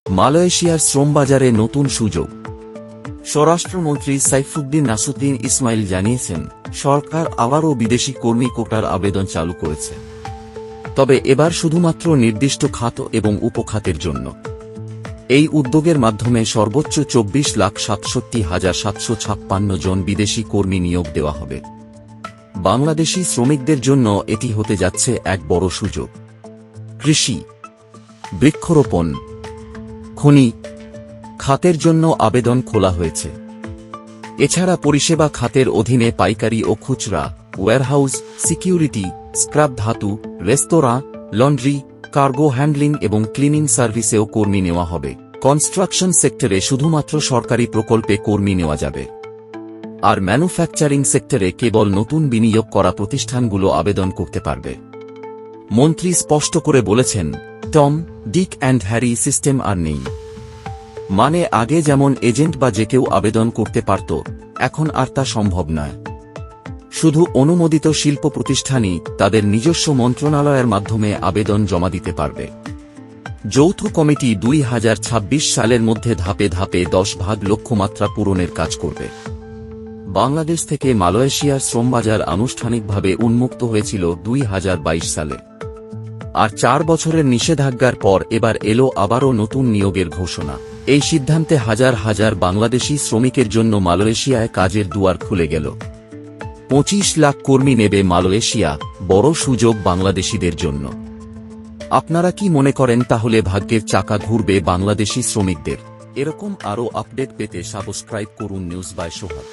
মালয়েশিয়ার শ্রমবাজারে নতুন সুযোগ। স্বরাষ্ট্রমন্ত্রী সাইফুদ্দিন নাসুদ্দিন ইসমাইল জানিয়েছেন, সরকার আবারও বিদেশি কর্মী কোটার আবেদন চালু করেছে, তবে এবার শুধুমাত্র নির্দিষ্ট খাত এবং উপখাতের জন্য। এই উদ্যোগের মাধ্যমে সর্বোচ্চ 24,67,756 জন বিদেশি কর্মী নিয়োগ দেওয়া হবে। বাংলাদেশি শ্রমিকদের জন্য এটি হতে যাচ্ছে এক বড় সুযোগ। কৃষি, বৃক্ষরোপণ, খনি খাতের জন্য আবেদন খোলা হয়েছে। এছাড়া পরিষেবা খাতের অধীনে পাইকারি ও খুচরা, ওয়্যারহাউস, সিকিউরিটি, স্ক্র্যাপ ধাতু, রেস্তোরাঁ, লন্ড্রি, কার্গো হ্যান্ডলিং এবং ক্লিনিং সার্ভিসেও কর্মী নেওয়া হবে। কনস্ট্রাকশন সেক্টরে শুধুমাত্র সরকারি প্রকল্পে কর্মী নেওয়া যাবে। আর ম্যানুফ্যাকচারিং সেক্টরে কেবল নতুন বিনিয়োগ করা প্রতিষ্ঠানগুলো আবেদন করতে পারবে। মন্ত্রী স্পষ্ট করে বলেছেন, Tom, Dick and Harry system আর নেই। মানে আগে যেমন এজেন্ট বা যে কেউ আবেদন করতে পারত, এখন আর তা সম্ভব নয়। শুধু অনুমোদিত শিল্প প্রতিষ্ঠানই তাদের নিজস্ব মন্ত্রণালয়ের মাধ্যমে আবেদন জমা দিতে পারবে। যৌথ কমিটি 2026 সালের মধ্যে ধাপে ধাপে 10 লক্ষ্যমাত্রা পূরণের কাজ করবে। বাংলাদেশ থেকে মালয়েশিয়ার শ্রমবাজার আনুষ্ঠানিকভাবে উন্মুক্ত হয়েছিল 2022 সালে। আর 4 বছরের নিষেধাজ্ঞার পর এবার এলো আবারও নতুন নিয়োগের ঘোষণা। এই সিদ্ধান্তে হাজার হাজার বাংলাদেশি শ্রমিকের জন্য মালয়েশিয়ায় কাজের দুয়ার খুলে গেল। 25 লাখ কর্মী নেবে মালয়েশিয়া, বড় সুযোগ বাংলাদেশিদের জন্য। আপনারা কি মনে করেন তাহলে ভাগ্যের চাকা ঘুরবে বাংলাদেশি শ্রমিকদের? এরকম আরও আপডেট পেতে সাবস্ক্রাইব করুন নিউজ বাই সোহাগ।